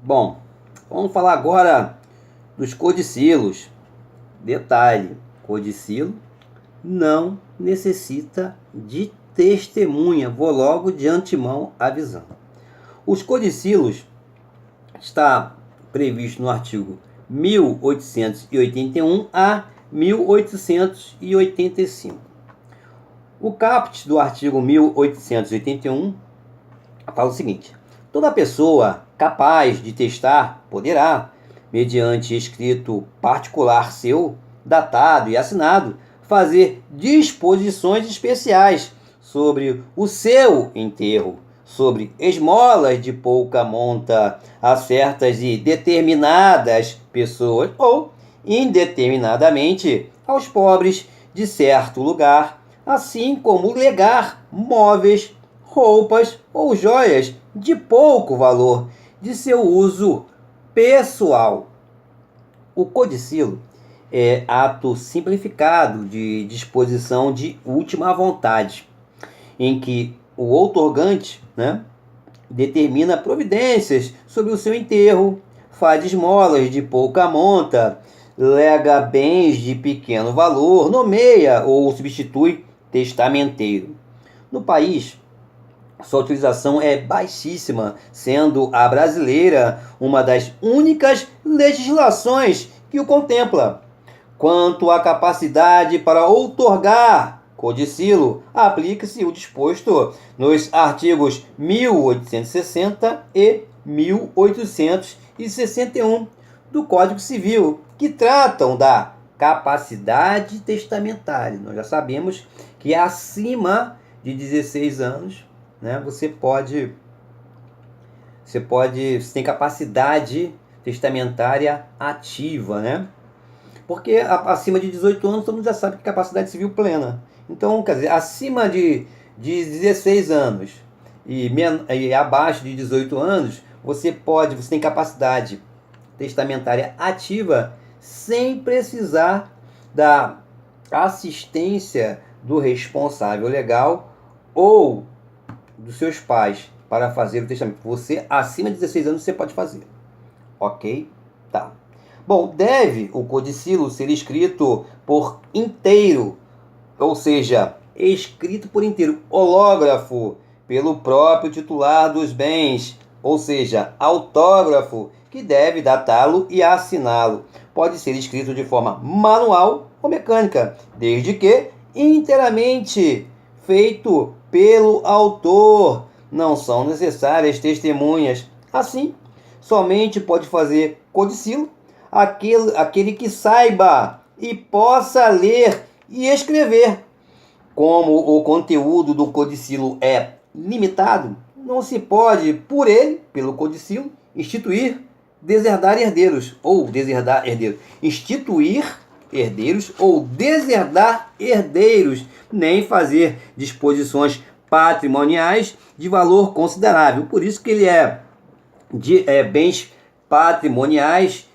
Bom, vamos falar agora dos codicilos. Detalhe: codicilo não necessita de testemunha. Vou logo de antemão avisando. Os codicilos está previsto no artigo 1881 a 1885. O caput do artigo 1881 fala o seguinte: toda pessoa capaz de testar poderá, mediante escrito particular seu, datado e assinado, fazer disposições especiais sobre o seu enterro, sobre esmolas de pouca monta a certas e determinadas pessoas ou indeterminadamente aos pobres de certo lugar, assim como legar móveis, roupas ou joias de pouco valor de seu uso pessoal. O codicilo é ato simplificado de disposição de última vontade, em que o outorgante, determina providências sobre o seu enterro, faz esmolas de pouca monta, lega bens de pequeno valor, nomeia ou substitui testamenteiro. No país, sua utilização é baixíssima, sendo a brasileira uma das únicas legislações que o contempla. Quanto à capacidade para outorgar codicilo, aplica-se o disposto nos artigos 1860 e 1861 do Código Civil, que tratam da capacidade testamentária. Nós já sabemos que acima de 16 anos, você tem capacidade testamentária ativa, Porque acima de 18 anos todo mundo já sabe que capacidade civil plena. Então, quer dizer, acima de 16 anos e abaixo de 18 anos, você tem capacidade testamentária ativa sem precisar da assistência do responsável legal ou dos seus pais para fazer o testamento. Você, acima de 16 anos, você pode fazer. Ok? Tá. Bom, deve o codicilo ser escrito por inteiro, ou seja, escrito por inteiro, hológrafo pelo próprio titular dos bens, ou seja, autógrafo, que deve datá-lo e assiná-lo. Pode ser escrito de forma manual ou mecânica, desde que inteiramente feito pelo autor. Não são necessárias testemunhas. Assim, somente pode fazer codicilo aquele que saiba e possa ler e escrever. Como o conteúdo do codicilo é limitado, não se pode, pelo codicilo, instituir, deserdar herdeiros ou deserdar herdeiros. Instituir herdeiros ou deserdar herdeiros, nem fazer disposições patrimoniais de valor considerável. Por isso que ele é de bens patrimoniais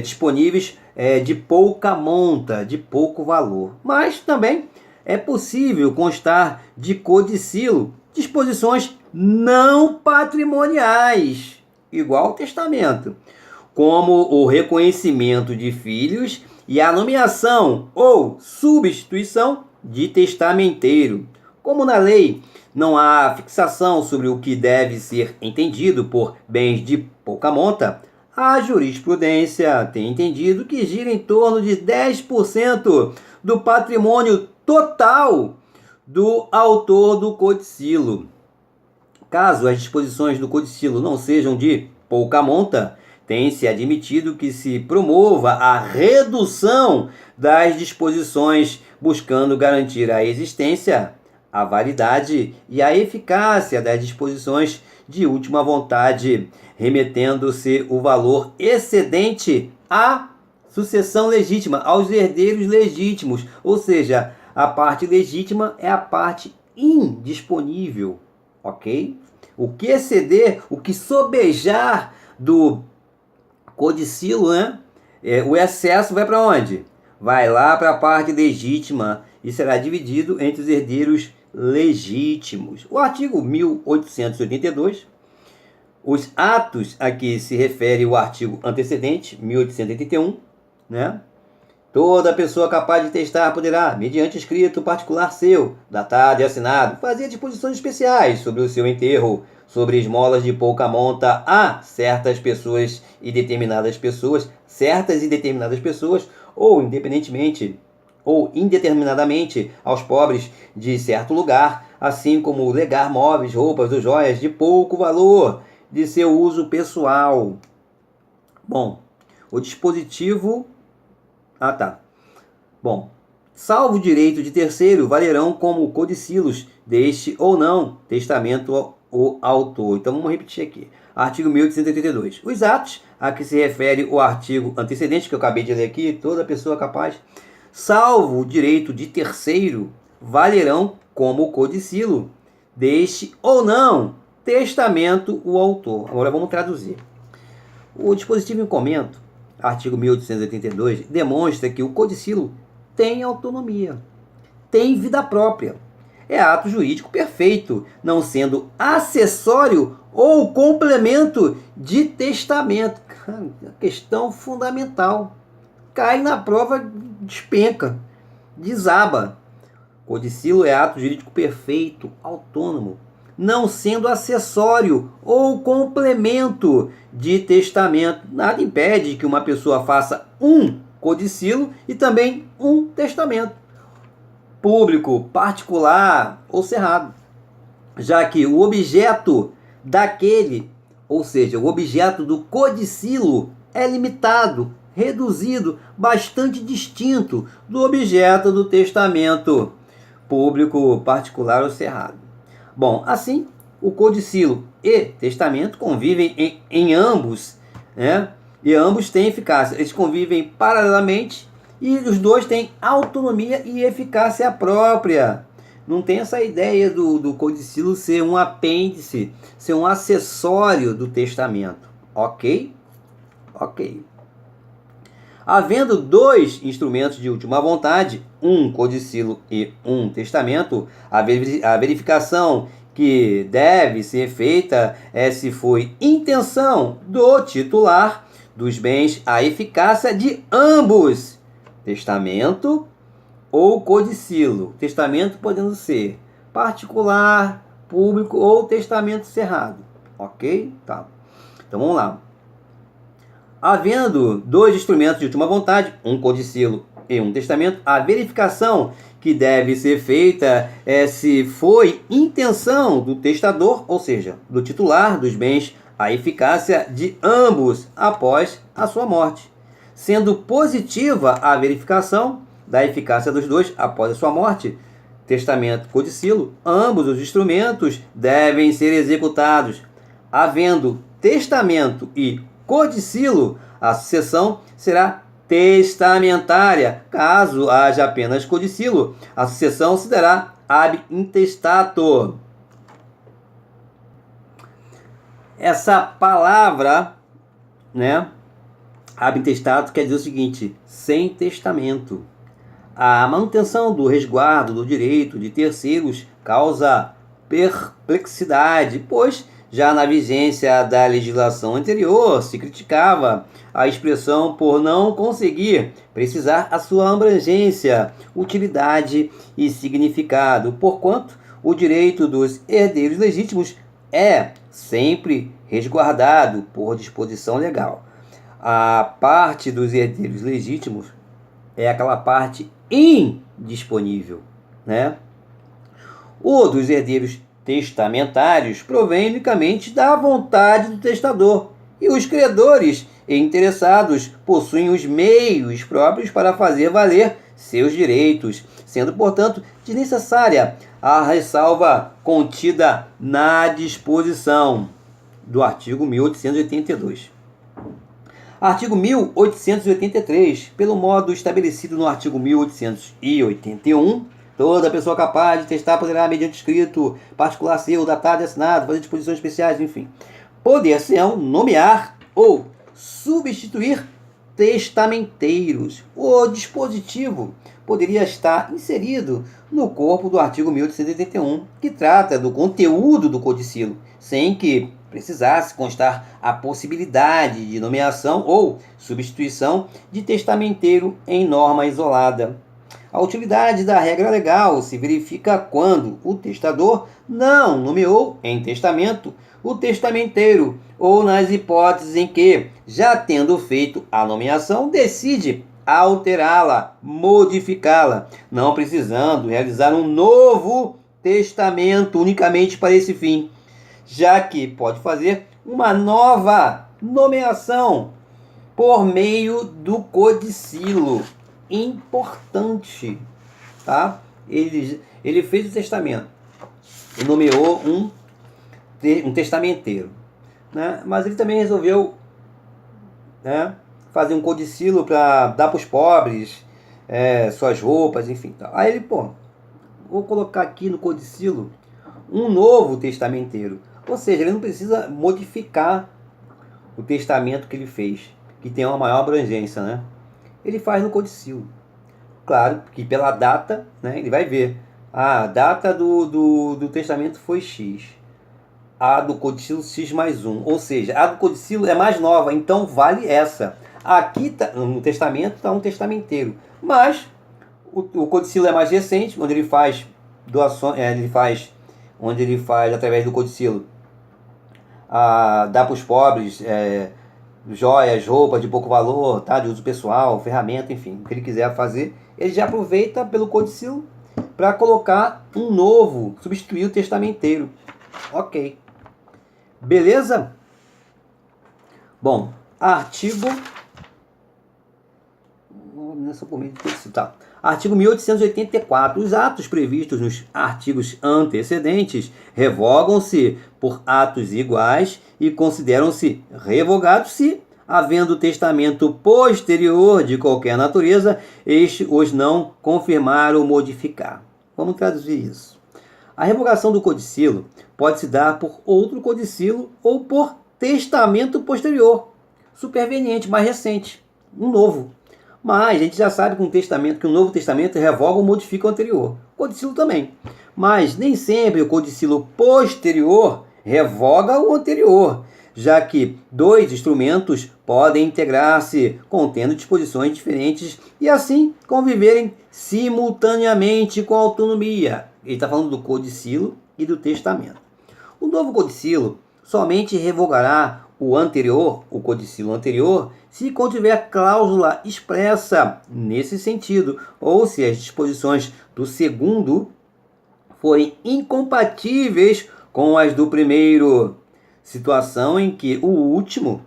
disponíveis de pouca monta, de pouco valor. Mas também é possível constar de codicilo disposições não patrimoniais, igual ao testamento, como o reconhecimento de filhos e a nomeação ou substituição de testamenteiro. Como na lei não há fixação sobre o que deve ser entendido por bens de pouca monta, a jurisprudência tem entendido que gira em torno de 10% do patrimônio total do autor do codicilo. Caso as disposições do codicilo não sejam de pouca monta, tem-se admitido que se promova a redução das disposições, buscando garantir a existência, a validade e a eficácia das disposições de última vontade, remetendo-se o valor excedente à sucessão legítima, aos herdeiros legítimos, ou seja, a parte legítima é a parte indisponível, ok? O que exceder, o que sobejar do codicilo, o excesso vai para onde? Vai lá para a parte legítima e será dividido entre os herdeiros legítimos. O artigo 1882 Os atos a que se refere o artigo antecedente, 1881, né? Toda pessoa capaz de testar poderá, mediante escrito particular seu, datado e assinado, fazer disposições especiais sobre o seu enterro, sobre esmolas de pouca monta a certas e determinadas pessoas, ou indeterminadamente aos pobres de certo lugar, assim como legar móveis, roupas ou joias de pouco valor, de seu uso pessoal. Bom, o dispositivo... Ah, tá. Bom, salvo o direito de terceiro, valerão como codicilos deste ou não testamento o autor. Então vamos repetir aqui. Artigo 1882. Os atos a que se refere o artigo antecedente, que eu acabei de ler aqui, toda pessoa capaz, salvo o direito de terceiro, valerão como codicilo deste ou não testamento o autor. Agora vamos traduzir. O dispositivo em comento, artigo 1882, demonstra que o codicilo tem autonomia, tem vida própria. É ato jurídico perfeito, não sendo acessório ou complemento de testamento. Questão fundamental. Cai na prova, despenca, desaba. Codicilo é ato jurídico perfeito, autônomo, não sendo acessório ou complemento de testamento. Nada impede que uma pessoa faça um codicilo e também um testamento, público, particular ou cerrado, já que o objeto daquele, ou seja, o objeto do codicilo é limitado, reduzido, bastante distinto do objeto do testamento, público, particular ou cerrado. Bom, assim, o codicilo e testamento convivem em ambos, né? E ambos têm eficácia. Eles convivem paralelamente e os dois têm autonomia e eficácia própria. Não tem essa ideia do codicilo ser um apêndice, ser um acessório do testamento. Ok? Ok. Havendo dois instrumentos de última vontade, um codicilo e um testamento, a verificação que deve ser feita é se foi intenção do titular dos bens a eficácia de ambos, testamento ou codicilo. Testamento podendo ser particular, público ou testamento cerrado. Ok? Tá. Então vamos lá. Havendo dois instrumentos de última vontade, um codicilo e um testamento, a verificação que deve ser feita é se foi intenção do testador, ou seja, do titular dos bens, a eficácia de ambos após a sua morte. Sendo positiva a verificação da eficácia dos dois após a sua morte, testamento, codicilo, ambos os instrumentos devem ser executados. Havendo testamento e codicilo, a sucessão será testamentária. Caso haja apenas codicilo, a sucessão se dará ab intestato. Essa palavra, né, ab intestato quer dizer o seguinte: sem testamento. A manutenção do resguardo do direito de terceiros causa perplexidade, pois já na vigência da legislação anterior se criticava a expressão por não conseguir precisar a sua abrangência, utilidade e significado, porquanto o direito dos herdeiros legítimos é sempre resguardado por disposição legal. A parte dos herdeiros legítimos é aquela parte indisponível, né? O dos herdeiros testamentários provém unicamente da vontade do testador, e os credores e interessados possuem os meios próprios para fazer valer seus direitos, sendo, portanto, desnecessária a ressalva contida na disposição do artigo 1882. Artigo 1883, pelo modo estabelecido no artigo 1881, toda pessoa capaz de testar poderá, mediante escrito particular seu, datado e assinado, fazer disposições especiais, enfim, poder-se-ão nomear ou substituir testamenteiros. O dispositivo poderia estar inserido no corpo do artigo 1881, que trata do conteúdo do codicilo, sem que precisasse constar a possibilidade de nomeação ou substituição de testamenteiro em norma isolada. A utilidade da regra legal se verifica quando o testador não nomeou em testamento o testamenteiro ou nas hipóteses em que, já tendo feito a nomeação, decide alterá-la, modificá-la, não precisando realizar um novo testamento unicamente para esse fim, já que pode fazer uma nova nomeação por meio do codicilo. Importante, tá? Ele fez o testamento e nomeou um testamenteiro, né? Mas ele também resolveu, né, fazer um codicilo para dar para os pobres suas roupas, enfim. Tal. Aí ele, vou colocar aqui no codicilo um novo testamenteiro. Ou seja, ele não precisa modificar o testamento que ele fez, que tem uma maior abrangência, né? Ele faz no codicilo. Claro que pela data, né, ele vai ver. A data do testamento foi X. A do codicilo X mais 1. Ou seja, a do codicilo é mais nova, então vale essa. Aqui no testamento está um testamenteiro. Mas o codicilo é mais recente, onde ele faz doações, onde ele faz através do codicilo dá para os pobres joias, roupas de pouco valor, tá? De uso pessoal, ferramenta, enfim, o que ele quiser fazer, ele já aproveita pelo codicilo para colocar um novo, substituir o testamenteiro. Ok. Beleza? Bom, artigo... Artigo 1884. Os atos previstos nos artigos antecedentes revogam-se por atos iguais e consideram-se revogados se, havendo testamento posterior de qualquer natureza, este os não confirmar ou modificar. Vamos traduzir isso. A revogação do codicilo pode se dar por outro codicilo ou por testamento posterior, superveniente, mais recente, um novo. Mas a gente já sabe que um novo testamento revoga ou modifica o anterior. O codicilo também. Mas nem sempre o codicilo posterior revoga o anterior, já que dois instrumentos podem integrar-se contendo disposições diferentes e assim conviverem simultaneamente com autonomia. Ele está falando do codicilo e do testamento. O novo codicilo somente revogará o codicilo anterior, se contiver cláusula expressa nesse sentido, ou se as disposições do segundo forem incompatíveis com as do primeiro, situação em que o último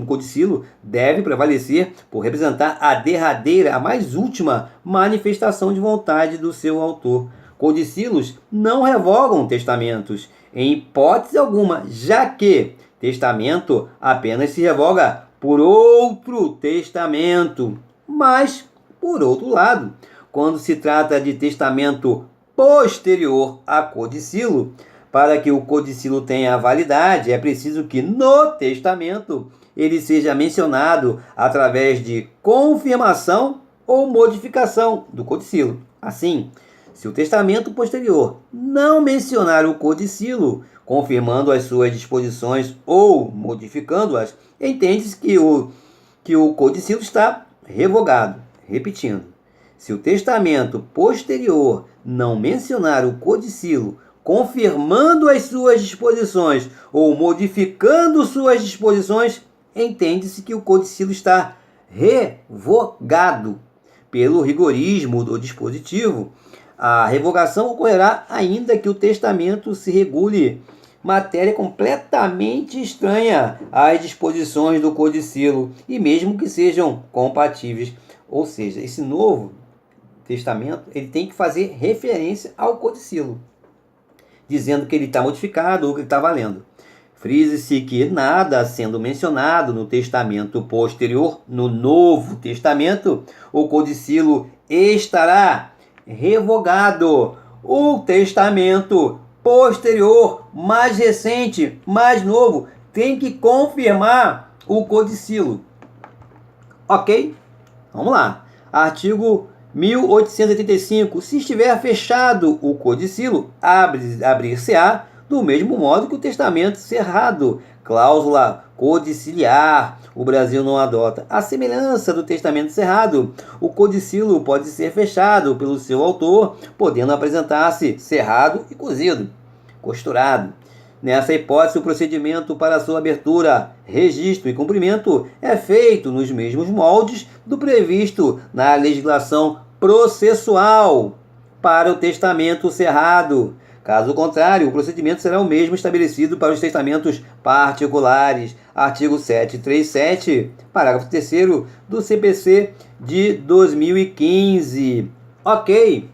codicilo deve prevalecer por representar a derradeira, a mais última manifestação de vontade do seu autor. Codicilos não revogam testamentos, em hipótese alguma, já que testamento apenas se revoga por outro testamento. Mas, por outro lado, quando se trata de testamento posterior a codicilo, para que o codicilo tenha validade, é preciso que no testamento ele seja mencionado através de confirmação ou modificação do codicilo. Assim, se o testamento posterior não mencionar o codicilo, confirmando as suas disposições ou modificando-as, entende-se que o codicilo está revogado. Repetindo, se o testamento posterior não mencionar o codicilo, confirmando as suas disposições ou modificando suas disposições, entende-se que o codicilo está revogado. Pelo rigorismo do dispositivo, a revogação ocorrerá ainda que o testamento se regule matéria completamente estranha às disposições do codicilo, e mesmo que sejam compatíveis. Ou seja, esse novo testamento ele tem que fazer referência ao codicilo, dizendo que ele está modificado ou que ele está valendo. Frise-se que nada sendo mencionado no testamento posterior, no Novo Testamento, o codicilo estará revogado. O testamento posterior, mais recente, mais novo, tem que confirmar o codicilo. Ok? Vamos lá. Artigo 1885. Se estiver fechado o codicilo, abrir-se-á do mesmo modo que o testamento cerrado, cláusula codiciliar o Brasil não adota. À semelhança do testamento cerrado, o codicilo pode ser fechado pelo seu autor, podendo apresentar-se cerrado e costurado. Nessa hipótese, o procedimento para sua abertura, registro e cumprimento é feito nos mesmos moldes do previsto na legislação processual para o testamento cerrado. Caso contrário, o procedimento será o mesmo estabelecido para os testamentos particulares. Artigo 737, parágrafo 3º do CPC de 2015. Ok?